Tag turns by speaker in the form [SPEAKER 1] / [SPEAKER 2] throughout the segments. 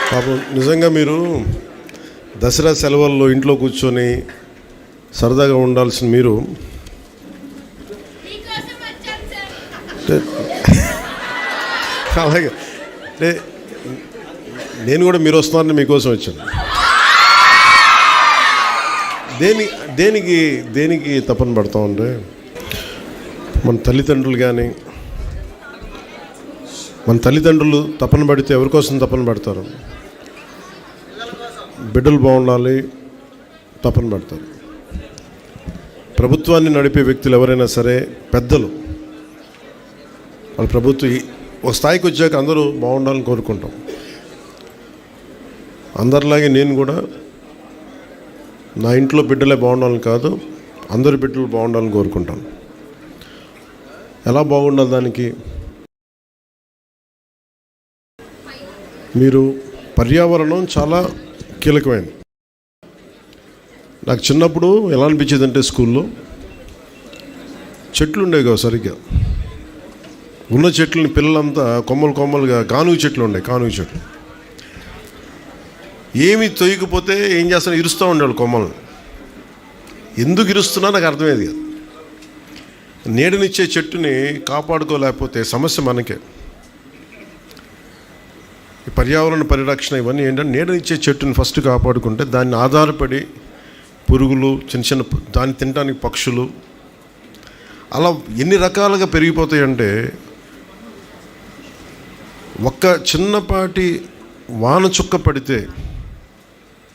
[SPEAKER 1] పాపం నిజంగా మీరు దసరా సెలవుల్లో ఇంట్లో కూర్చొని సరదాగా ఉండాల్సిన మీరు అలాగే అంటే నేను కూడా మీరు వస్తున్నారని మీకోసం వచ్చాను. దేనికి తపన పడతా ఉంటే మన తల్లిదండ్రులు తపన పడితే ఎవరికోసం తపన పడతారు? బిడ్డలు బాగుండాలి తపన పడతారు. ప్రభుత్వాన్ని నడిపే వ్యక్తులు ఎవరైనా సరే, పెద్దలు, వాళ్ళ ప్రభుత్వం ఒక స్థాయికి వచ్చాక అందరూ బాగుండాలని కోరుకుంటాం. అందరిలాగే నేను కూడా నా ఇంట్లో బిడ్డలే బాగుండాలని కాదు, అందరి బిడ్డలు బాగుండాలని కోరుకుంటాను. ఎలా బాగుండాలి? దానికి మీరు పర్యావరణం చాలా కీలకమైనది. నాకు చిన్నప్పుడు ఎలా అనిపించేది అంటే, స్కూల్లో చెట్లు ఉండేవి కదా సరిగ్గా. ఉన్న చెట్లని పిల్లలంతా కొమ్మలుగా కానుగ చెట్లు ఉండేవి. కానుగ చెట్లు ఏమి తొయ్యకపోతే ఏం చేస్తాను, ఇరుస్తూ ఉండేవాళ్ళు కొమ్మలను. ఎందుకు ఇరుస్తున్నా నాకు అర్థమయ్యేది కాదు. నీడనిచ్చే చెట్టుని కాపాడుకోలేకపోతే సమస్య మనకే. ఈ పర్యావరణ పరిరక్షణ ఇవన్నీ ఏంటంటే, నీడనిచ్చే చెట్టుని ఫస్ట్ కాపాడుకుంటే దాన్ని ఆధారపడి పురుగులు, చిన్న దాన్ని తినడానికి పక్షులు, అలా ఎన్ని రకాలుగా పెరిగిపోతాయంటే, ఒక్క చిన్నపాటి వాన చుక్క పడితే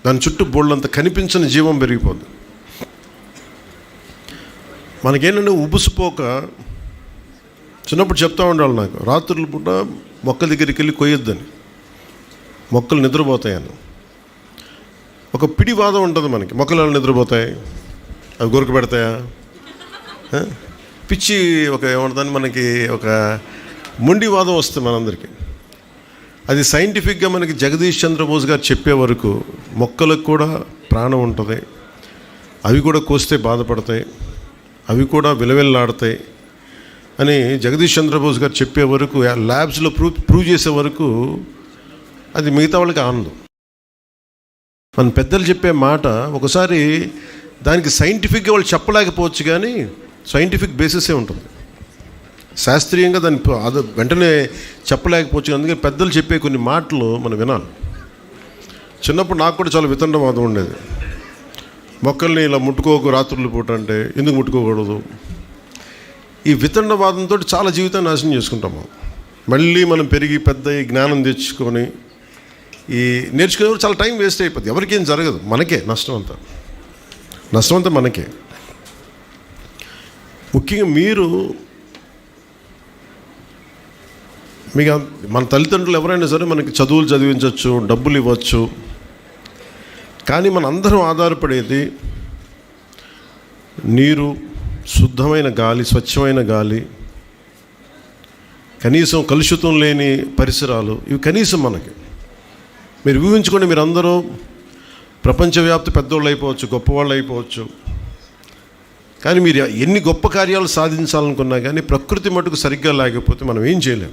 [SPEAKER 1] దాని చుట్టూ బోళ్ళంత కనిపించని జీవం పెరిగిపోద్ది. మనకేంటంటే ఉబుసుపోక చిన్నప్పుడు చెప్తా ఉండాలి నాకు, రాత్రుల పూట మొక్క దగ్గరికి వెళ్ళి కొయ్యొద్దని, మొక్కలు నిద్రపోతాయని. ఒక పిడివాదం ఉంటుంది మనకి, మొక్కలు ఎలా నిద్రపోతాయి, అవి గొరక పెడతాయా, పిచ్చి ఒక ఏమంటుందని మనకి ఒక మొండివాదం వస్తుంది మనందరికీ. అది సైంటిఫిక్గా మనకి జగదీష్ చంద్రబోస్ గారు చెప్పే వరకు మొక్కలకు కూడా ప్రాణం ఉంటుంది, అవి కూడా కోస్తే బాధపడతాయి, అవి కూడా విలవిల్లాడతాయి అని జగదీష్ చంద్రబోస్ గారు చెప్పే వరకు, ల్యాబ్స్లో ప్రూవ్ చేసే వరకు అది మిగతా వాళ్ళకి ఆనందం. మన పెద్దలు చెప్పే మాట ఒకసారి దానికి సైంటిఫిక్గా వాళ్ళు చెప్పలేకపోవచ్చు, కానీ సైంటిఫిక్ బేసిసే ఉంటుంది. శాస్త్రీయంగా దాన్ని అది వెంటనే చెప్పలేకపోవచ్చు. అందుకే పెద్దలు చెప్పే కొన్ని మాటలు మనం వినాలి. చిన్నప్పుడు నాకు కూడా చాలా వితండవాదం ఉండేది. మొక్కల్ని ఇలా ముట్టుకోకు రాత్రుల పూట అంటే, ఎందుకు ముట్టుకోకూడదు? ఈ వితండవాదంతో చాలా జీవితాన్ని నాశనం చేసుకుంటాము. మళ్ళీ మనం పెరిగి పెద్ద జ్ఞానం తెచ్చుకొని ఈ నేర్చుకునేవారు చాలా టైం వేస్ట్ అయిపోతుంది. ఎవరికేం జరగదు, మనకే నష్టం అంతా మనకే. ముఖ్యంగా మీకు మన తల్లిదండ్రులు ఎవరైనా సరే మనకి చదువులు చదివించవచ్చు, డబ్బులు ఇవ్వచ్చు, కానీ మన అందరం ఆధారపడేది నీరు, శుద్ధమైన గాలి, స్వచ్ఛమైన గాలి, కనీసం కలుషితం లేని పరిసరాలు, ఇవి కనీసం మనకి. మీరు ఊహించుకోండి, మీరు అందరూ ప్రపంచవ్యాప్త పెద్దోళ్ళు అయిపోవచ్చు, గొప్పవాళ్ళు అయిపోవచ్చు, కానీ మీరు ఎన్ని గొప్ప కార్యాలు సాధించాలనుకున్నా కానీ ప్రకృతి మటుకు సరిగ్గా లేకపోతే మనం ఏం చేయలేం.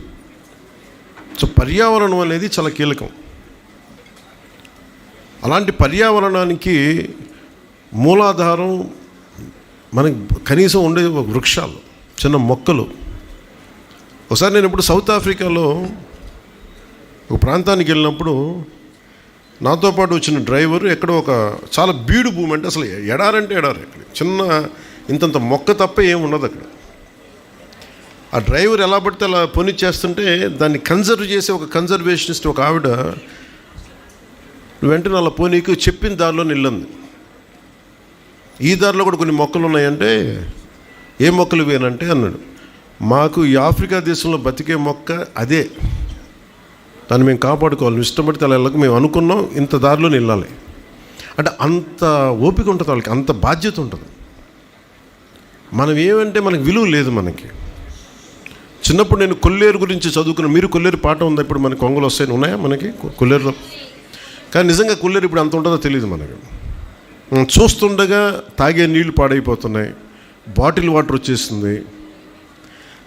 [SPEAKER 1] సో పర్యావరణం అనేది చాలా కీలకం. అలాంటి పర్యావరణానికి మూలాధారం మనకి కనీసం ఉండే వృక్షాలు, చిన్న మొక్కలు. ఒకసారి నేను ఇప్పుడు సౌత్ ఆఫ్రికాలో ఒక ప్రాంతానికి వెళ్ళినప్పుడు నాతో పాటు వచ్చిన డ్రైవర్ ఎక్కడో ఒక చాలా బీడు భూమి, అంటే అసలు ఎడారంటే ఎడారి, అక్కడ చిన్న ఇంతంత మొక్క తప్ప ఏమి ఉండదు అక్కడ. ఆ డ్రైవర్ ఎలా పడితే అలా పొనిచ్చేస్తుంటే దాన్ని కన్జర్వ్ చేసే ఒక కన్జర్వేషనిస్ట్ ఒక ఆవిడ వెంటనే అలా పోనీకి చెప్పిన దారిలో నిల్లంది. ఈ దారిలో కూడా కొన్ని మొక్కలు ఉన్నాయంటే, ఏ మొక్కలు ఇవేనంటే అన్నాడు, మాకు ఈ ఆఫ్రికా దేశంలో బతికే మొక్క అదే, దాన్ని మేము కాపాడుకోవాలి, ఇష్టపడితే అలా వెళ్ళక మేము అనుకున్నాం, ఇంత దారిలో నిల్లాలి అంటే అంత ఓపిక ఉంటుంది వాళ్ళకి, అంత బాధ్యత ఉంటుంది. మనం ఏమంటే మనకి విలువ లేదు. మనకి చిన్నప్పుడు నేను కొల్లేరు గురించి చదువుకున్నాను. మీరు కొల్లేరు పాట ఉందా ఇప్పుడు? మనకి కొంగలు వస్తాయి, ఉన్నాయా మనకి కొల్లేరులో? కానీ నిజంగా కొల్లేరు ఇప్పుడు అంత ఉంటుందో తెలియదు మనకి. చూస్తుండగా తాగే నీళ్లు పాడైపోతున్నాయి, బాటిల్ వాటర్ వచ్చేస్తుంది,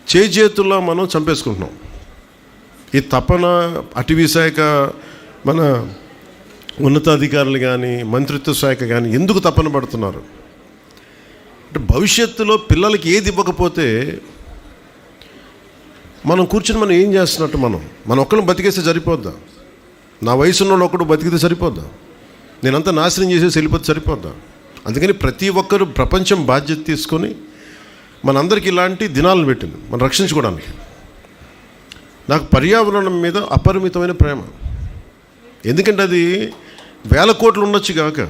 [SPEAKER 1] చేతుల్లో మనం చంపేసుకుంటున్నాం. ఈ తపన అటవీ శాఖ మన ఉన్నతాధికారులు కానీ మంత్రిత్వ శాఖ కానీ ఎందుకు తపన పడుతున్నారు అంటే భవిష్యత్తులో పిల్లలకి ఏది ఇవ్వకపోతే మనం కూర్చొని మనం ఏం చేస్తున్నట్టు మనం ఒక్కరిని బతికేస్తే సరిపోద్దా? నా వయసున్న వాళ్ళు ఒకడు బతికితే సరిపోద్దా? నేనంతా నాశనం చేసేసి వెళ్ళిపోతే సరిపోద్దా? అందుకని ప్రతి ఒక్కరు ప్రపంచం బాధ్యత తీసుకొని మనందరికీ ఇలాంటి దినాలను పెట్టింది మనం రక్షించుకోవడానికి. నాకు పర్యావరణం మీద అపరిమితమైన ప్రేమ. ఎందుకంటే అది వేల కోట్లు ఉండొచ్చు కాక,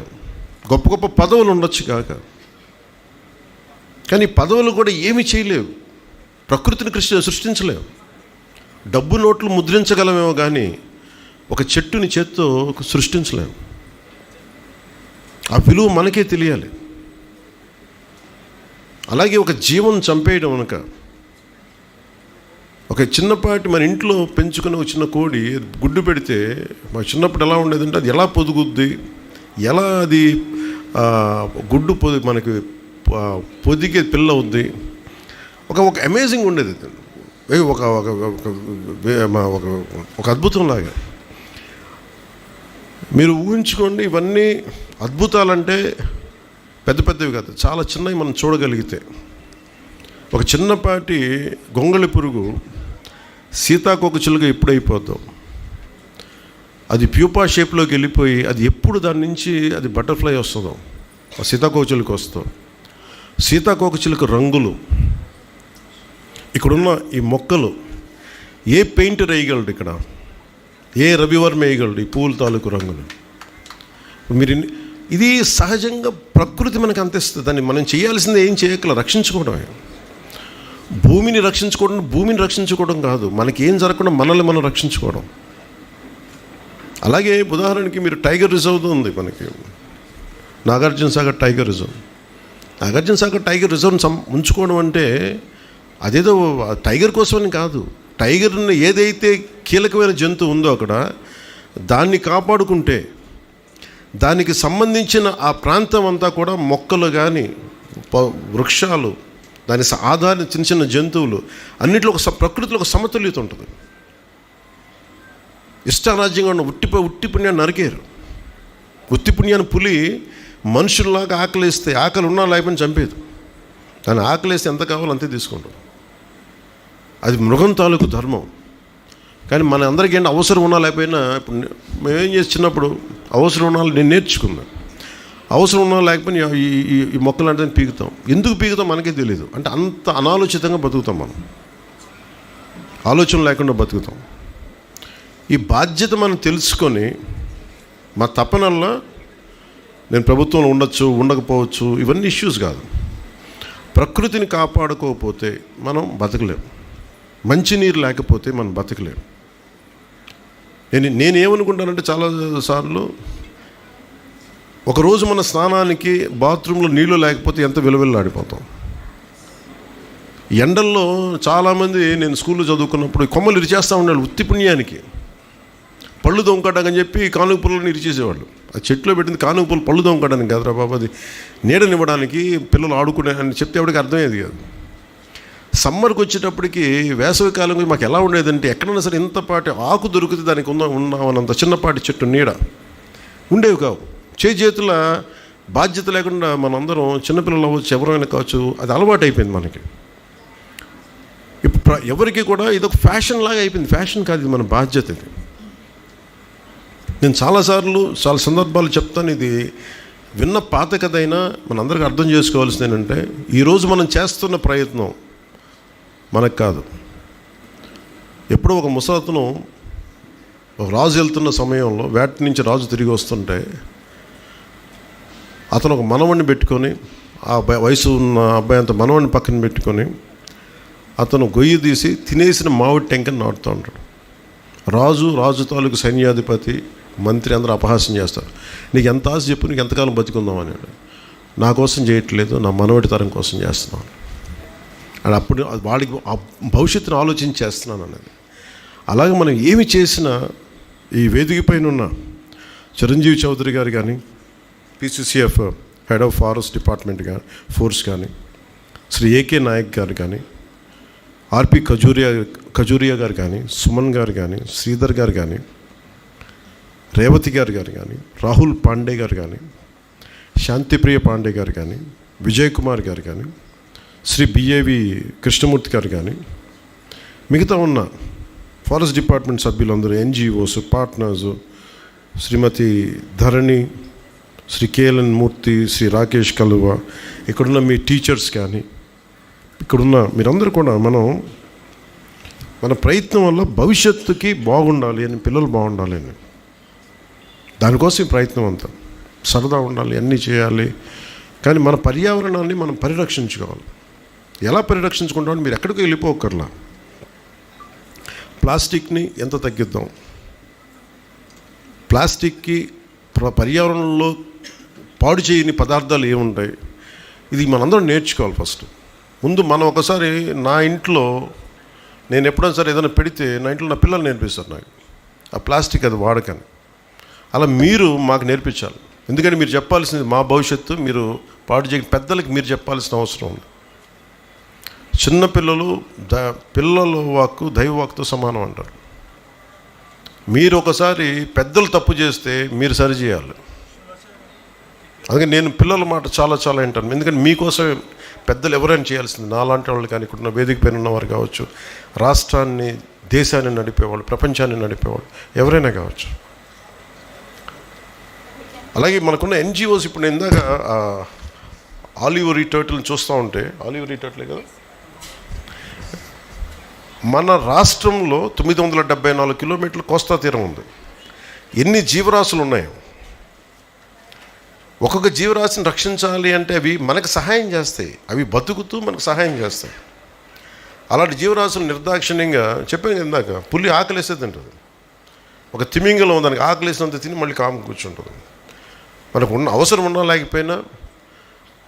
[SPEAKER 1] గొప్ప గొప్ప పదవులు ఉండొచ్చు కాక, కానీ పదవులు కూడా ఏమీ చేయలేవు, ప్రకృతిని సృష్టించలేవు. డబ్బు నోట్లు ముద్రించగలమేమో కానీ ఒక చెట్టుని చేత్తో సృష్టించలేము. ఆ విలువ మనకే తెలియాలి. అలాగే ఒక జీవం చంపేయడం అనక, ఒక చిన్నపాటి మన ఇంట్లో పెంచుకుని ఒక చిన్న కోడి గుడ్డు పెడితే మా చిన్నప్పుడు ఎలా ఉండేదంటే అది ఎలా పొదుగుద్ది, ఎలా అది గుడ్డు మనకి పొదిగే పిల్ల అవుద్ది, ఒక అమేజింగ్ ఉండేది. ఒక ఒక అద్భుతంలాగా మీరు ఊహించుకోండి. ఇవన్నీ అద్భుతాలంటే పెద్ద పెద్దవి కాదు, చాలా చిన్నవి మనం చూడగలిగితే. ఒక చిన్నపాటి గొంగళి పురుగు సీతాకోకచిలుక ఎప్పుడైపోతాం, అది ప్యూపా షేప్లోకి వెళ్ళిపోయి అది ఎప్పుడు దాని నుంచి అది బటర్ఫ్లై వస్తుందో, ఆ సీతాకోకచిలుక వస్తాం. సీతాకోకచిలుక రంగులు, ఇక్కడున్న ఈ మొక్కలు, ఏ పెయింటర్ వేయగలడు ఇక్కడ, ఏ రవివర్మ వేయగలడు ఈ పూల తాలూకు రంగులు. మీరు ఇది సహజంగా ప్రకృతి మనకు అందిస్తుంది. దాన్ని మనం చేయాల్సింది ఏం చేయగల, రక్షించుకోవడమే. భూమిని రక్షించుకోవడం కాదు, మనకి ఏం జరగకుండా మనల్ని మనం రక్షించుకోవడం. అలాగే ఉదాహరణకి మీరు టైగర్ రిజర్వ్ ఉంది మనకి, Nagarjunasagar tiger reserve. Nagarjunasagar tiger రిజర్వ్ని ఉంచుకోవడం అంటే అదేదో టైగర్ కోసమని కాదు, టైగర్ని ఏదైతే కీలకమైన జంతువు ఉందో అక్కడ దాన్ని కాపాడుకుంటే దానికి సంబంధించిన ఆ ప్రాంతం అంతా కూడా మొక్కలు కానీ వృక్షాలు, దాని ఆధార చిన్న చిన్న జంతువులు అన్నింటిలో ప్రకృతిలో ఒక సమతుల్యత ఉంటుంది. ఇష్టారాజ్యంగా ఉన్న ఉట్టి పుణ్యాన్ని నరికేరు. ఉత్తి పుణ్యాన్ని పులి మనుషుల్లాగా ఆకలిస్తే, ఆకలి ఉన్నా లేకపోయినా చంపేది. దాన్ని ఆకలిస్తే ఎంత కావాలో అంతే తీసుకుంటాం. అది మృగం తాలూకు ధర్మం. కానీ మన అందరికీ ఏంటి, అవసరం ఉన్నా లేకపోయినా, ఇప్పుడు మేమేం చేసి చిన్నప్పుడు అవసరం ఉన్నా నేను నేర్చుకున్నా, అవసరం ఉన్నా లేకపోయినా ఈ మొక్కలు అంటే పీకుతాం. ఎందుకు పీకుతాం మనకే తెలియదు. అంటే అంత అనాలోచితంగా బతుకుతాం మనం, ఆలోచన లేకుండా బతుకుతాం. ఈ బాధ్యత మనం తెలుసుకొని మా తపనల్లా నేను ప్రభుత్వంలో ఉండొచ్చు ఉండకపోవచ్చు ఇవన్నీ ఇష్యూస్ కాదు. ప్రకృతిని కాపాడుకోకపోతే మనం బతకలేము. మంచినీరు లేకపోతే మనం బతకలేము. నేనేమనుకుంటానంటే చాలాసార్లు ఒకరోజు మన స్నానానికి బాత్రూంలో నీళ్ళు లేకపోతే ఎంత విలువెల్లాడిపోతాం. ఎండల్లో చాలామంది, నేను స్కూల్లో చదువుకున్నప్పుడు కొమ్మలు ఇరిచేస్తూ ఉండేవాళ్ళు ఉత్తి పుణ్యానికి. పళ్ళు దొంగకడానికి చెప్పి కానుక పుల్లని ఇరిచేసేవాళ్ళు. ఆ చెట్లో పెట్టింది కానుక పుల్లు పళ్ళు దొంగకడానికి కాదురా బాబు, అది నీడనివ్వడానికి, పిల్లలు ఆడుకునే అని చెప్తే ఎవరికి అర్థమయ్యేది కాదు. సమ్మర్కి వచ్చేటప్పటికి వేసవి కాలం మాకు ఎలా ఉండేదంటే ఎక్కడైనా సరే ఇంతపాటి ఆకు దొరికితే దానికి ఉన్నామన్నంత చిన్నపాటి చెట్టు నీడ ఉండేవి కావు. చేతుల బాధ్యత లేకుండా మనందరం చిన్నపిల్లలు అవ్వచ్చు, ఎవరైనా కావచ్చు, అది అలవాటు అయిపోయింది మనకి. ఇప్పుడు ఎవరికి కూడా ఇదొక ఫ్యాషన్ లాగా అయిపోయింది. ఫ్యాషన్ కాదు, ఇది మన బాధ్యత. ఇది నేను చాలా సందర్భాలు చెప్తాను. ఇది విన్న పాత కథ అయినా మనందరికీ అర్థం చేసుకోవాల్సింది ఏంటంటే, ఈరోజు మనం చేస్తున్న ప్రయత్నం మనకు కాదు. ఎప్పుడో ఒక ముసలతను, ఒక రాజు వెళ్తున్న సమయంలో వేట నుంచి రాజు తిరిగి వస్తుంటే అతను ఒక మనవణ్ణి పెట్టుకొని, ఆ వయసు ఉన్న అబ్బాయి అంత మనవణ్ణి పక్కన పెట్టుకొని అతను గొయ్యి తీసి తినేసిన మామిడి టెంకని నాటుతూ ఉంటాడు. రాజు తాలూకు సైన్యాధిపతి, మంత్రి అందరూ అపహాస్యం చేస్తారు. నీకు ఎంత ఆశ చెప్పు, నీకు ఎంతకాలం బతికుందాం అన్నాడు. నా కోసం చేయట్లేదు, నా మనవడి తరం కోసం చేస్తున్నాను అని. అప్పుడు వాడికి భవిష్యత్తును ఆలోచించి చేస్తున్నాను అనేది. అలాగే మనం ఏమి చేసినా ఈ వేదిక పైన ఉన్న చిరంజీవి చౌదరి గారు కానీ, PCCF head of forest department కానీ, ఫోర్స్ కానీ, శ్రీ AK నాయక్ గారు కానీ, RP ఖజూరియా గారు కానీ, సుమన్ గారు కానీ, శ్రీధర్ గారు కానీ, రేవతి గారు కానీ, రాహుల్ పాండే గారు కానీ, శాంతిప్రియ పాండే గారు కానీ, విజయ్ కుమార్ గారు కానీ, శ్రీ బిఏవి కృష్ణమూర్తి గారు కానీ, మిగతా ఉన్న ఫారెస్ట్ డిపార్ట్మెంట్ సభ్యులందరూ, ఎన్జిఓస్, పార్ట్నర్సు, శ్రీమతి ధరణి, శ్రీ కేఎల్ఎన్ మూర్తి, శ్రీ రాకేష్ కలువ, ఇక్కడున్న మీ టీచర్స్ కానీ, ఇక్కడున్న మీరందరూ కూడా మన ప్రయత్నం వల్ల భవిష్యత్తుకి బాగుండాలి అని, పిల్లలు బాగుండాలి అని, దానికోసం ఈ ప్రయత్నం అంతా. సరదా ఉండాలి, అన్నీ చేయాలి, కానీ మన పర్యావరణాన్ని మనం పరిరక్షించుకోవాలి. ఎలా పరిరక్షించుకుంటామని మీరు ఎక్కడికి వెళ్ళిపోకర్లా. ప్లాస్టిక్ని ఎంత తగ్గిద్దాం, ప్లాస్టిక్కి పర్యావరణంలో పాడు చేయని పదార్థాలు ఏముంటాయి, ఇది మనందరం నేర్చుకోవాలి. ఫస్ట్ ముందు మనం ఒకసారి, నా ఇంట్లో నేను ఎప్పుడైనా సరే ఏదైనా పెడితే నా ఇంట్లో నా పిల్లలు నేర్పిస్తారు నాకు ఆ ప్లాస్టిక్ అది వాడకని. అలా మీరు మాకు నేర్పించాలి. ఎందుకంటే మీరు చెప్పాల్సింది మా భవిష్యత్తు, మీరు పాడు చేయని పెద్దలకి మీరు చెప్పాల్సిన అవసరం ఉంది. చిన్నపిల్లలు పిల్లల వాక్కు దైవ వాక్తో సమానం అంటారు. మీరు ఒకసారి పెద్దలు తప్పు చేస్తే మీరు సరిచేయాలి. అందుకని నేను పిల్లల మాట చాలా చాలా వింటాను. ఎందుకంటే మీకోసమే పెద్దలు ఎవరైనా చేయాల్సింది. నాలాంటి వాళ్ళు కానీ, ఇక్కడ వేదిక పైన ఉన్నవారు కావచ్చు, రాష్ట్రాన్ని దేశాన్ని నడిపేవాళ్ళు, ప్రపంచాన్ని నడిపేవాళ్ళు ఎవరైనా కావచ్చు. అలాగే మనకున్న ఎన్జిఓస్, ఇప్పుడు నేను ఇందాక ఆలివరీ టర్టిల్ని చూస్తూ ఉంటే, ఆలివరీ టర్టిలే కదా, మన రాష్ట్రంలో 974 కిలోమీటర్ల కోస్తా తీరం ఉంది. ఎన్ని జీవరాశులు ఉన్నాయో, ఒక్కొక్క జీవరాశిని రక్షించాలి అంటే అవి మనకు సహాయం చేస్తాయి, అవి బతుకుతూ మనకు సహాయం చేస్తాయి. అలాంటి జీవరాశులు నిర్దాక్షిణ్యంగా చెప్పాను ఇందాక, పులి ఆకలేస్తే తింటుంది. ఒక తిమింగలం దానికి ఆకలేసినంత తిని మళ్ళీ కాము కూర్చుంటుంది. మనకు ఉన్న అవసరం ఉన్నా లేకపోయినా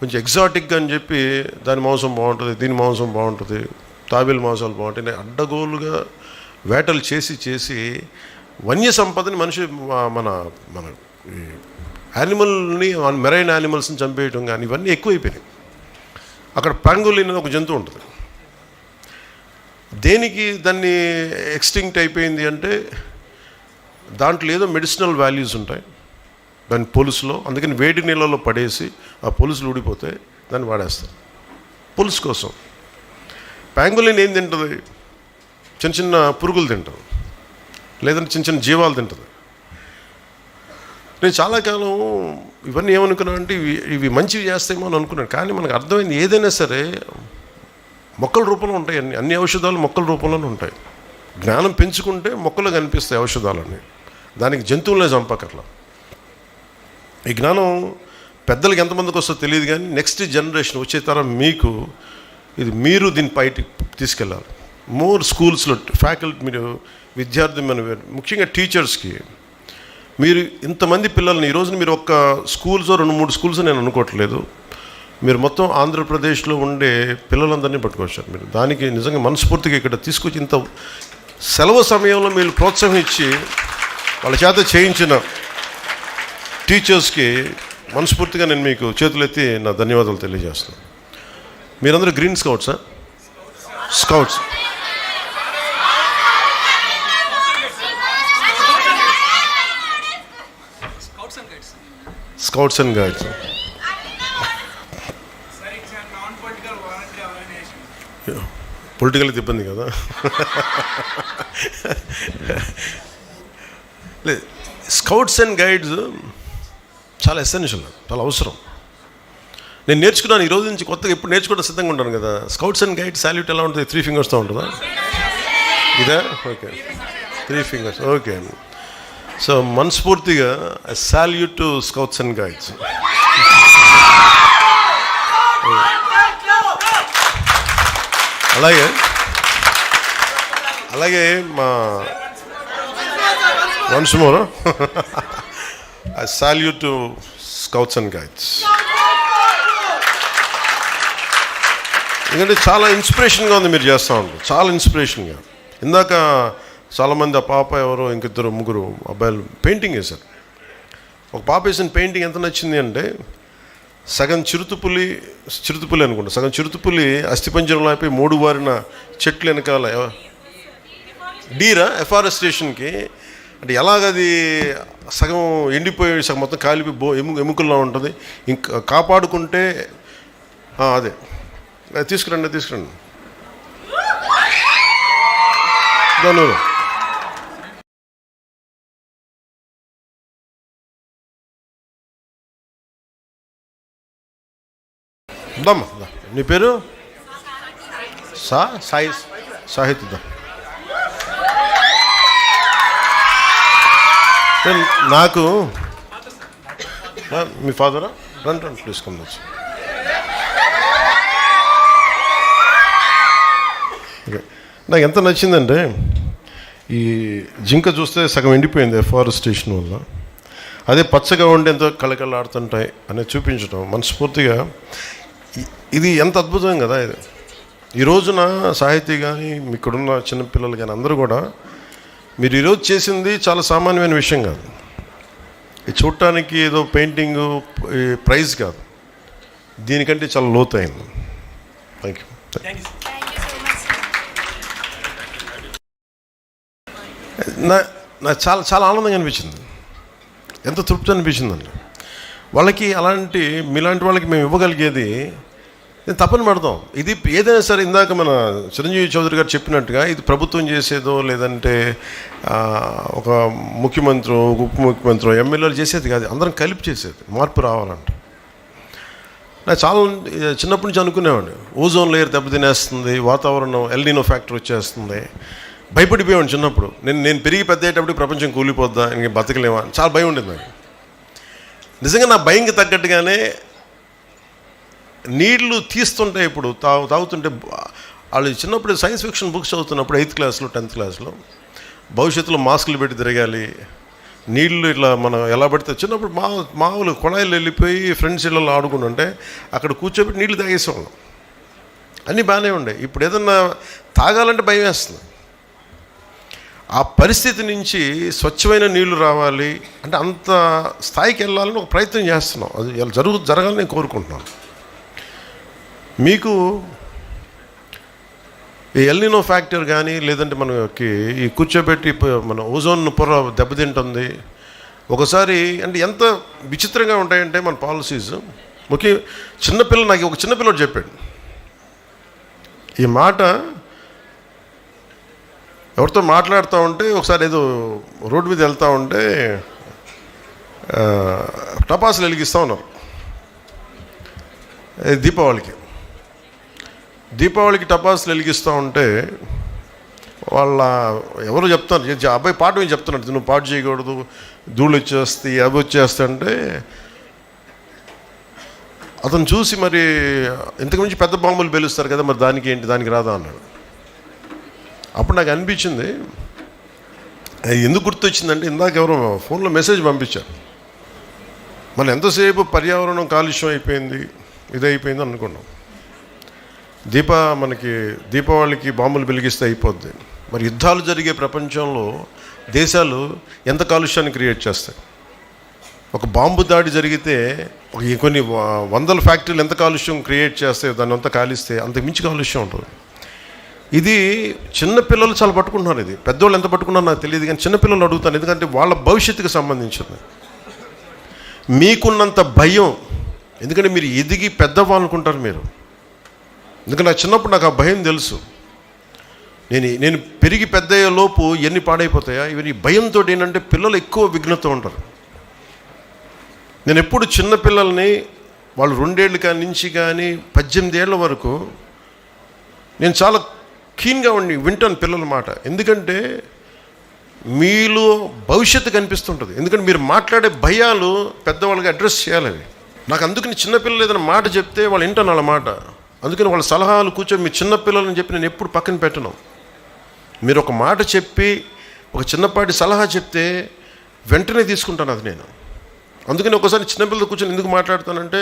[SPEAKER 1] కొంచెం ఎగ్జాటిక్గా అని చెప్పి దాని మాంసం బాగుంటుంది, దీని మాంసం బాగుంటుంది, తాబేలు మాంసాలు బాగుంటాయి, అడ్డగోలుగా వేటలు చేసి వన్య సంపదని మనిషి మన మన యానిమల్ని, మెరైన్ యానిమల్స్ని చంపేయటం కానీ ఇవన్నీ ఎక్కువైపోయినాయి. అక్కడ పాంగోలిన్ అని ఒక జంతువు ఉంటుంది. దేనికి దాన్ని ఎక్స్టింక్ట్ అయిపోయింది అంటే దాంట్లో ఏదో మెడిసినల్ వాల్యూస్ ఉంటాయి దాని పొలుసులో. అందుకని వేడి నీళ్ళలో పడేసి ఆ పొలుసులు ఊడిపోతే దాన్ని వాడేస్తారు పులుసు కోసం. పాంగోలిన్ ఏం తింటుంది? చిన్న చిన్న పురుగులు తింటుంది, లేదంటే చిన్న చిన్న జీవాలు తింటుంది. నేను చాలా కాలం ఇవన్నీ ఏమనుకున్నాను అంటే ఇవి మంచివి చేస్తాయేమో అని అనుకున్నాను. కానీ మనకు అర్థమైంది, ఏదైనా సరే మొక్కల రూపంలో ఉంటాయి. అన్ని ఔషధాలు మొక్కల రూపంలోనే ఉంటాయి. జ్ఞానం పెంచుకుంటే మొక్కలు కనిపిస్తాయి ఔషధాలన్నీ. దానికి జంతువులనే చంపకట్లా. ఈ జ్ఞానం పెద్దలకి ఎంతమందికి వస్తుందో తెలియదు, కానీ నెక్స్ట్ జనరేషన్ వచ్చే తరం మీరు దీన్ని పైకి తీసుకెళ్ళాలి. మోర్ స్కూల్స్లో ఫ్యాకల్టీ, మీరు విద్యార్థి, ముఖ్యంగా టీచర్స్కి, మీరు ఇంతమంది పిల్లల్ని ఈరోజు మీరు ఒక్క స్కూల్స్ 2-3 స్కూల్స్ నేను అనుకోవట్లేదు, మీరు మొత్తం ఆంధ్రప్రదేశ్లో ఉండే పిల్లలందరినీ పట్టుకొచ్చారు. మీరు దానికి నిజంగా మనస్ఫూర్తిగా ఇక్కడ తీసుకొచ్చి ఇంత సెలవు సమయంలో మీరు ప్రోత్సాహించి వాళ్ళ చేత చేయించిన టీచర్స్కి మనస్ఫూర్తిగా నేను మీకు చేతులెత్తి నా ధన్యవాదాలు తెలియజేస్తున్నాను. మీరందరూ గ్రీన్ స్కౌట్సా? Scouts. Scouts and guides. Political ఇబ్బంది కదా. లేదు, స్కౌట్స్ అండ్ గైడ్స్ చాలా ఎసెన్షియల్, చాలా అవసరం. నేను నేర్చుకున్నాను ఈరోజు నుంచి కొత్తగా, ఎప్పుడు నేర్చుకోవడం సిద్ధంగా ఉంటాను కదా. స్కౌట్స్ అండ్ గైడ్స్ సాల్యూట్ ఎలా ఉంటుంది? 3 ఫింగర్స్తో ఉంటుందా? ఇదా? Okay, 3 fingers. ఓకే. సో మనస్ఫూర్తిగా I salute to scouts and guides. అలాగే మా once more I salute to scouts and guides. ఎందుకంటే చాలా ఇన్స్పిరేషన్గా ఉంది మీరు చేస్తూ ఉంటారు, చాలా ఇన్స్పిరేషన్గా. ఇందాక చాలామంది ఆ పాప ఎవరో, ఇంకిద్దరు ముగ్గురు అబ్బాయిలు పెయింటింగ్ వేశారు. ఒక పాప వేసిన పెయింటింగ్ ఎంత నచ్చింది అంటే, సగం చిరుతుపులి అనుకుంటా, సగం చిరుతుపులి అస్థిపంజరంలో అయిపోయి 3 వారిన చెట్లు వెనకాల డీరా ఎఫారెస్టేషన్కి అంటే ఎలాగది సగం ఎండిపోయి సగం మొత్తం కాలిపోయి ఎముకల్లో ఉంటుంది. ఇంకా కాపాడుకుంటే అదే తీసుకురండి దాని దమ్మా. నీ పేరు సాహిత్య. నాకు మీ ఫాదరా రండి తీసుకుని ఓకే. నాకు ఎంత నచ్చిందంటే ఈ జింక చూస్తే సగం ఎండిపోయింది ఎఫారెస్టేషన్ వల్ల. అదే పచ్చగా ఉండి ఎంతో కళకళలాడుతుంటాయి అనేది చూపించడం మనస్ఫూర్తిగా ఇది ఎంత అద్భుతం కదా. ఇది ఈ రోజున సాహితీ కానీ ఇక్కడున్న చిన్నపిల్లలు కానీ అందరూ కూడా మీరు ఈరోజు చేసింది చాలా సామాన్యమైన విషయం కాదు. ఇది చూడటానికి ఏదో పెయింటింగు ప్రైజ్ కాదు, దీనికంటే చాలా లోతైంది. Thank you. నాకు చాలా చాలా ఆనందంగా అనిపించింది, ఎంత తృప్తి అనిపించిందండి. వాళ్ళకి అలాంటి మీలాంటి వాళ్ళకి మేము ఇవ్వగలిగేది నేను తప్పని పెడతాం. ఇది ఏదైనా సరే ఇందాక మన చిరంజీవి చౌదరి గారు చెప్పినట్టుగా ఇది ప్రభుత్వం చేసేదో లేదంటే ఒక ముఖ్యమంత్రి ఉప ముఖ్యమంత్రి ఎమ్మెల్యేలు చేసేది కాదు, అందరం కలిపి చేసేది. మార్పు రావాలంటే నాకు చాలా చిన్నప్పటి నుంచి అనుకునేవాడిని ఓజోన్ లేయర్ దెబ్బతినేస్తుంది, వాతావరణం ఎల్నినో ఫ్యాక్టర్ వచ్చేస్తుంది, భయపడిపోయాను చిన్నప్పుడు. నేను పెరిగి పెద్దయ్యేటప్పుడు ప్రపంచం కూలిపోద్దా, ఇంక బతకలేమా, చాలా భయం ఉండేది నాకు. నిజంగా నా భయంకి తగ్గట్టుగానే నీళ్లు తీస్తుంటే ఇప్పుడు తాగుతుంటే వాళ్ళు చిన్నప్పుడు సైన్స్ ఫిక్షన్ బుక్స్ చదువుతున్నప్పుడు 8th క్లాస్లో 10th క్లాస్లో భవిష్యత్తులో మాస్కులు పెట్టి తిరగాలి, నీళ్లు ఇట్లా మనం ఎలా పడితే చిన్నప్పుడు మామూలు కొళాయిలు వెళ్ళిపోయి ఫ్రెండ్స్ ఇళ్ళలో ఆడుకుంటుంటే అక్కడ కూర్చోబెట్టి నీళ్లు తాగేసేవాళ్ళం. అన్నీ బాగానే ఉండే. ఇప్పుడు ఏదన్నా తాగాలంటే భయం వేస్తుంది. ఆ పరిస్థితి నుంచి స్వచ్ఛమైన నీళ్లు రావాలి అంటే అంత స్థాయికి వెళ్ళాలని ఒక ప్రయత్నం చేస్తున్నాం. అది జరగాలని నేను కోరుకుంటున్నాను. మీకు ఈ ఎల్నినో ఫ్యాక్టర్ కానీ లేదంటే మనకి ఈ కూర్చోబెట్టి మన ఓజోన్ పొర దెబ్బతింటుంది ఒకసారి. అంటే ఎంత విచిత్రంగా ఉంటాయంటే మన పాలసీస్. చిన్నపిల్ల నాకు ఒక చిన్నపిల్లడు చెప్పాడు ఈ మాట. ఎవరితో మాట్లాడుతూ ఉంటే ఒకసారి ఏదో రోడ్డు మీద వెళ్తూ ఉంటే టపాసులు వెలిగిస్తూ ఉన్నారు. దీపావళికి టపాసులు వెలిగిస్తూ ఉంటే వాళ్ళ ఎవరు చెప్తాను అబ్బాయి పాట ఏం చెప్తున్నాడు, నువ్వు పాటు చేయకూడదు, ధూళి వచ్చేస్తాయి అవి వచ్చేస్తాయంటే అతను చూసి మరి ఇంతకుమించి పెద్ద బాంబులు పేలుస్తారు కదా, మరి దానికి ఏంటి, దానికి రాదా అన్నాడు. అప్పుడు నాకు అనిపించింది ఎందుకు గుర్తొచ్చిందంటే ఇందాక ఎవరో ఫోన్లో మెసేజ్ పంపించారు, మనం ఎంతసేపు పర్యావరణం కాలుష్యం అయిపోయింది ఇదైపోయింది అనుకున్నాం. మనకి దీపావళికి బాంబులు వెలిగిస్తే అయిపోద్ది. మరి యుద్ధాలు జరిగే ప్రపంచంలో దేశాలు ఎంత కాలుష్యాన్ని క్రియేట్ చేస్తాయి. ఒక బాంబు దాడి జరిగితే కొన్ని వందల ఫ్యాక్టరీలు ఎంత కాలుష్యం క్రియేట్ చేస్తాయో దాన్ని అంతా కాలిస్తే అంతకు మించి కాలుష్యం ఉంటుంది. ఇది చిన్నపిల్లలు చాలా పట్టుకుంటున్నారు. ఇది పెద్దవాళ్ళు ఎంత పట్టుకున్నారో నాకు తెలియదు, కానీ చిన్నపిల్లలు అడుగుతాను, ఎందుకంటే వాళ్ళ భవిష్యత్తుకు సంబంధించింది. మీకున్నంత భయం, ఎందుకంటే మీరు ఎదిగి పెద్దవాళ్ళు అనుకుంటారు మీరు. ఎందుకంటే నాకు చిన్నప్పుడు నాకు ఆ భయం తెలుసు. నేను పెరిగి పెద్దయ్యే లోపు ఎన్ని పాడైపోతాయా ఇవన్నీ భయంతో. ఏంటంటే పిల్లలు ఎక్కువ విఘ్నత ఉంటారు. నేను ఎప్పుడు చిన్నపిల్లల్ని వాళ్ళు 2 ఏళ్ళు నుంచి కానీ 18 ఏళ్ళ వరకు నేను చాలా కీన్గా వింటాను పిల్లల మాట. ఎందుకంటే మీలో భవిష్యత్తు కనిపిస్తుంటుంది. ఎందుకంటే మీరు మాట్లాడే భయాలు పెద్దవాళ్ళకి అడ్రస్ చేయాలి. నాకు అందుకని చిన్నపిల్లలు ఏదైనా మాట చెప్తే వాళ్ళు వింటాను వాళ్ళ మాట. అందుకని వాళ్ళ సలహాలు కూర్చొని మీ చిన్నపిల్లలని చెప్పి నేను ఎప్పుడు పక్కన పెట్టను. మీరు ఒక మాట చెప్పి ఒక చిన్నపాటి సలహా చెప్తే వెంటనే తీసుకుంటాను అది నేను. అందుకని ఒకసారి చిన్నపిల్లలు కూర్చొని ఎందుకు మాట్లాడతానంటే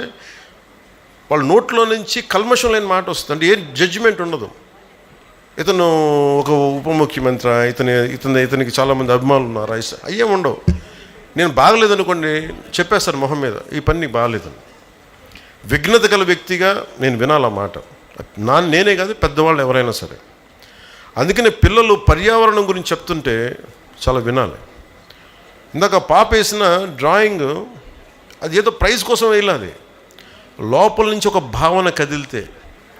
[SPEAKER 1] వాళ్ళ నోట్లో నుంచి కల్మషం లేని మాట వస్తుంది. అంటే ఏం జడ్జిమెంట్ ఉండదు. ఇతను ఒక ఉప ముఖ్యమంత్రి, ఇతనికి చాలామంది అభిమానులు ఉన్నారు, అయ్యేం ఉండవు. నేను బాగలేదనుకోండి చెప్పేస్తాను మొహం మీద, ఈ పని నీకు బాగలేదని. విఘ్నత గల వ్యక్తిగా నేను వినాలన్నమాట. నేనే కాదు పెద్దవాళ్ళు ఎవరైనా సరే. అందుకనే పిల్లలు పర్యావరణం గురించి చెప్తుంటే చాలా వినాలి. ఇందాక పాప వేసిన డ్రాయింగ్ అది ఏదో ప్రైజ్ కోసం వేయాలి, లోపల నుంచి ఒక భావన కదిలితే,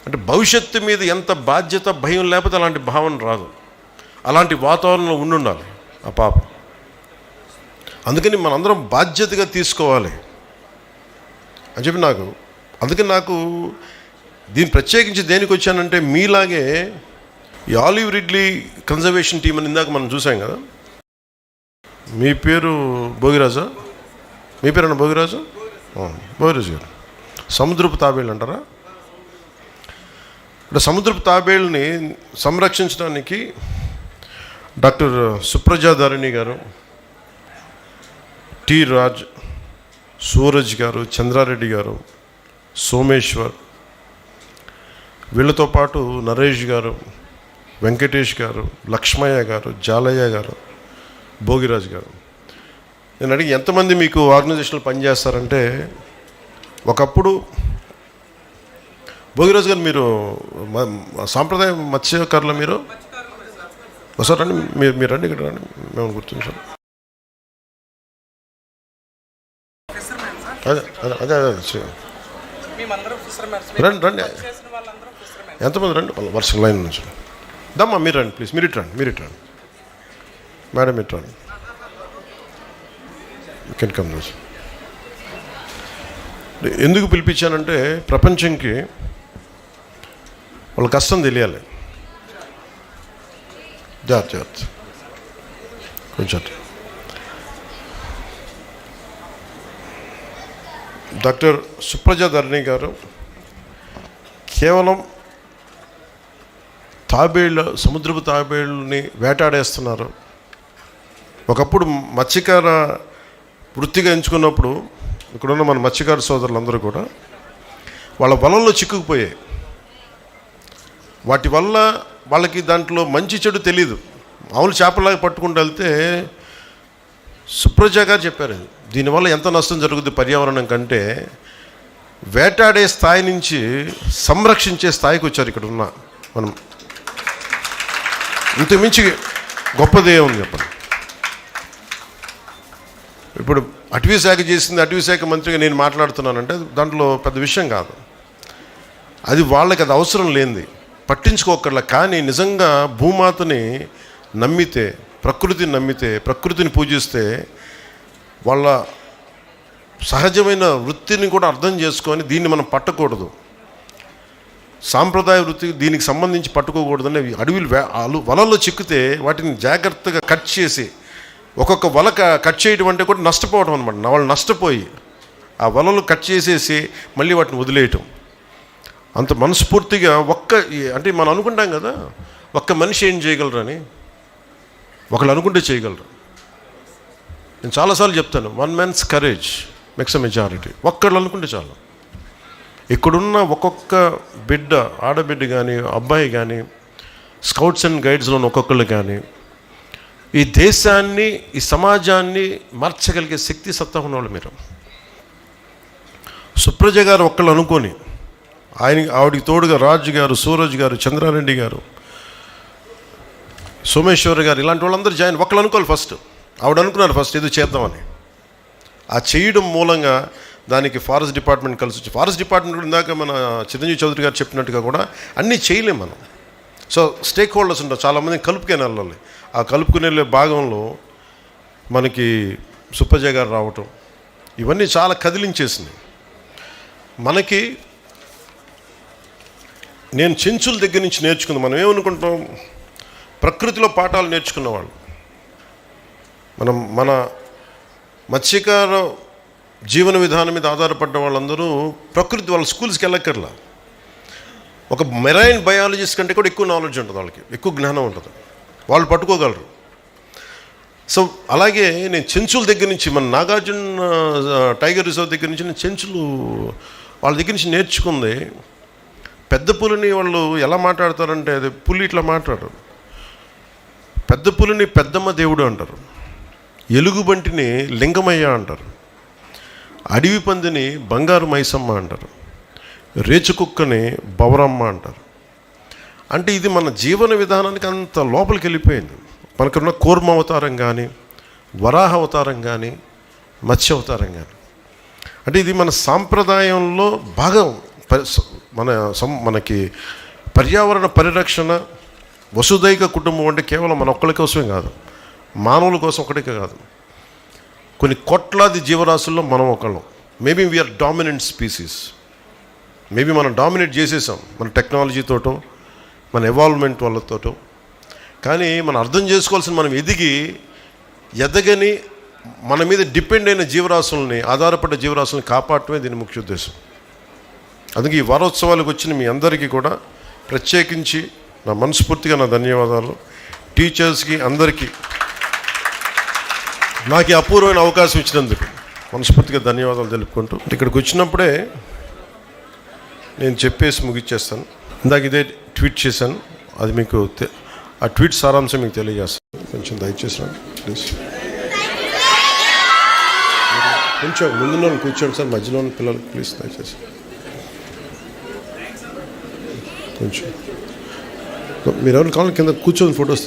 [SPEAKER 1] అంటే భవిష్యత్తు మీద ఎంత బాధ్యత భయం లేకపోతే అలాంటి భావన రాదు. అలాంటి వాతావరణంలో ఉండాలి ఆ పాప. అందుకని మనందరం బాధ్యతగా తీసుకోవాలి అని చెప్పి నాకు దీన్ని ప్రత్యేకించి దేనికి వచ్చానంటే, మీలాగే ఈ ఆలివ్ రిడ్లీ కన్జర్వేషన్ టీం అని ఇందాక మనం చూసాం కదా. మీ పేరు భోగిరాజా? మీ పేరు భోగిరాజు? భోగిరాజు గారు. సముద్రపు తాబేళ్ళు అంటారా? అంటే సముద్రపు తాబేళ్ళని సంరక్షించడానికి డాక్టర్ సుప్రజాధారిణి గారు, టి రాజ్, సూరజ్ గారు, చంద్రారెడ్డి గారు, సోమేశ్వర్, వీళ్ళతో పాటు నరేష్ గారు, వెంకటేష్ గారు, లక్ష్మయ్య గారు, జాలయ్య గారు, భోగిరాజు గారు. నేను అడిగి ఎంతమంది మీకు ఆర్గనైజేషన్లో పనిచేస్తారంటే, ఒకప్పుడు భోగిరాజు గారు మీరు సాంప్రదాయ మత్స్యకారులు, మీరు ఒకసారి రండి, మీరు రండి, ఇక్కడ రండి, మేము గుర్తించాం. అదే అదే అదే రండి రండి, ఎంతమంది రండి, వర్షం లైన్ నుంచి దమ్మా. మీరు రండి ప్లీజ్, మీరు ఇటు రండి మేడం, ఇటు రండి. కెన్ కమ్ నుంచి. ఎందుకు పిలిపించానంటే, ప్రపంచంకి వాళ్ళ కష్టం తెలియాలి. జాగ్రత్త కొంచెం. డాక్టర్ సుప్రజాధారిణి గారు కేవలం సముద్రపు తాబేళ్ళని వేటాడేస్తున్నారు. ఒకప్పుడు మత్స్యకార వృత్తిగా ఎంచుకున్నప్పుడు ఇక్కడున్న మన మత్స్యకార సోదరులందరూ కూడా వాళ్ళ వలల్లో చిక్కుకుపోయాయి. వాటి వల్ల వాళ్ళకి దాంట్లో మంచి చెడు తెలీదు. మామూలు చేపలాగా పట్టుకుంటూ వెళ్తే సుప్రజ గారు చెప్పారు, దీనివల్ల ఎంత నష్టం జరుగుతుంది పర్యావరణం కంటే, వేటాడే స్థాయి నుంచి సంరక్షించే స్థాయికి వచ్చారు ఇక్కడ ఉన్న మనం. ఇంతకుమించి గొప్పదే ఉంది చెప్పండి. ఇప్పుడు అటవీ శాఖ చేసింది, అటవీ శాఖ మంత్రిగా నేను మాట్లాడుతున్నానంటే దాంట్లో పెద్ద విషయం కాదు. అది వాళ్ళకి అది అవసరం లేనిది, పట్టించుకోకర్లా. కానీ నిజంగా భూమాతని నమ్మితే, ప్రకృతిని నమ్మితే, ప్రకృతిని పూజిస్తే, వాళ్ళ సహజమైన వృత్తిని కూడా అర్థం చేసుకొని దీన్ని మనం పట్టకూడదు, సాంప్రదాయ వృత్తి దీనికి సంబంధించి పట్టుకోకూడదని అడవిలు వలల్లో చిక్కితే వాటిని జాగ్రత్తగా కట్ చేసి, ఒక్కొక్క వల కట్ చేయడం అంటే కూడా నష్టపోవడం అనమాట. వాళ్ళు నష్టపోయి ఆ వలలు కట్ చేసేసి మళ్ళీ వాటిని వదిలేయటం. అంత మనస్ఫూర్తిగా అంటే మనం అనుకుంటాం కదా, ఒక్క మనిషి ఏం చేయగలరని. ఒకళ్ళు అనుకుంటే చేయగలరు. నేను చాలాసార్లు చెప్తాను, one man's courage makes a majority. ఒక్కళ్ళు అనుకుంటే చాలు. ఇక్కడున్న ఒక్కొక్క బిడ్డ, ఆడబిడ్డ కానీ అబ్బాయి కానీ, స్కౌట్స్ అండ్ గైడ్స్లోని ఒక్కొక్కళ్ళు కానీ ఈ దేశాన్ని, ఈ సమాజాన్ని మార్చగలిగే శక్తి సత్తా ఉన్నవాళ్ళు మీరు. సుప్రజ గారు ఒక్కళ్ళు అనుకొని, ఆవిడికి తోడుగా రాజు గారు, సూరజ్ గారు, చంద్రారెడ్డి గారు, సోమేశ్వర్ గారు, ఇలాంటి వాళ్ళందరూ ఒక్కళ్ళు అనుకోవాలి. ఫస్ట్ ఆవిడ అనుకున్నారు ఫస్ట్ ఏదో చేద్దామని. ఆ చేయడం మూలంగా దానికి ఫారెస్ట్ డిపార్ట్మెంట్ కలిసి వచ్చి, ఫారెస్ట్ డిపార్ట్మెంట్ కూడా ఇందాక మన చిరంజీవి చౌదరి గారు చెప్పినట్టుగా కూడా అన్నీ చేయలేం మనం. సో స్టేక్ హోల్డర్స్ ఉంటారు, చాలామంది కలుపుకొని వెళ్ళాలి. ఆ కలుపుకుని వెళ్ళే భాగంలో మనకి సుప్రజ గారు రావటం, ఇవన్నీ చాలా కదిలించేసింది మనకి. నేను చెంచుల దగ్గర నుంచి నేర్చుకుంది. మనం ఏమనుకుంటాం, ప్రకృతిలో పాఠాలు నేర్చుకున్నవాళ్ళు మన మత్స్యకార జీవన విధానం మీద ఆధారపడ్డ వాళ్ళందరూ ప్రకృతి, వాళ్ళ స్కూల్స్కి వెళ్ళక్కర్లా. ఒక మెరైన్ బయాలజిస్ట్ కంటే కూడా ఎక్కువ నాలెడ్జ్ ఉంటుంది వాళ్ళకి, ఎక్కువ జ్ఞానం ఉంటుంది, వాళ్ళు పట్టుకోగలరు. సో అలాగే నేను చెంచుల దగ్గర నుంచి, మన నాగార్జున టైగర్ రిజర్వ్ దగ్గర నుంచి నేను చెంచులు వాళ్ళ దగ్గర నుంచి నేర్చుకుంది. పెద్ద పులిని వాళ్ళు ఎలా మాట్లాడతారంటే, అది పులి ఇట్లా మాట్లాడరు. పెద్ద పులిని పెద్దమ్మ దేవుడు అంటారు, ఎలుగుబంటిని లింగమయ్య అంటారు, అడవి పందిని బంగారు మైసమ్మ అంటారు, రేచుకుక్కని బవరమ్మ అంటారు. అంటే ఇది మన జీవన విధానానికి అంత లోపలికి వెళ్ళిపోయింది. మనకున్న కూర్మ అవతారం కానీ, వరాహ అవతారం కానీ మత్స్య అవతారం కానీ. అంటే ఇది మన సాంప్రదాయంలో భాగం. మనకి పర్యావరణ పరిరక్షణ, వసుదైక కుటుంబం అంటే కేవలం మన ఒక్కరి కోసమే కాదు, మానవుల కోసం ఒక్కడికే కాదు, కొన్ని కోట్లాది జీవరాశుల్లో మనం ఒకళ్ళం. Maybe we are dominant species. Maybe మనం డామినేట్ చేసేసాం మన టెక్నాలజీతోటో మన ఎవాల్వ్మెంట్ వాళ్ళతోటో. కానీ మనం అర్థం చేసుకోవాల్సిన, మనం ఎదగని మన మీద డిపెండ్ అయిన జీవరాశుల్ని, ఆధారపడ్డ జీవరాశుల్ని కాపాడటమే దీని ముఖ్య ఉద్దేశం. అందుకే ఈ వారోత్సవాలకు వచ్చిన మీ అందరికీ కూడా ప్రత్యేకించి నా మనస్ఫూర్తిగా నా ధన్యవాదాలు. టీచర్స్కి అందరికీ నాకు అపూర్వమైన అవకాశం ఇచ్చినందుకు మనస్ఫూర్తిగా ధన్యవాదాలు తెలుపుకుంటూ, ఇక్కడికి వచ్చినప్పుడే నేను చెప్పేసి ముగిచ్చేస్తాను. ఇందాక ఇదే ట్వీట్ చేశాను, అది మీకు ఆ ట్వీట్ సారాంశం మీకు తెలియజేస్తాను. కొంచెం దయచేసి రండి ప్లీజ్. కొంచెం ముందున్న వాళ్ళు కూర్చోండి సార్, మధ్యలో ఉన్న పిల్లలు ప్లీజ్ దయచేసి కొంచెం. మీరు ఎవరు కావాలి కింద కూర్చొని ఫొటోస్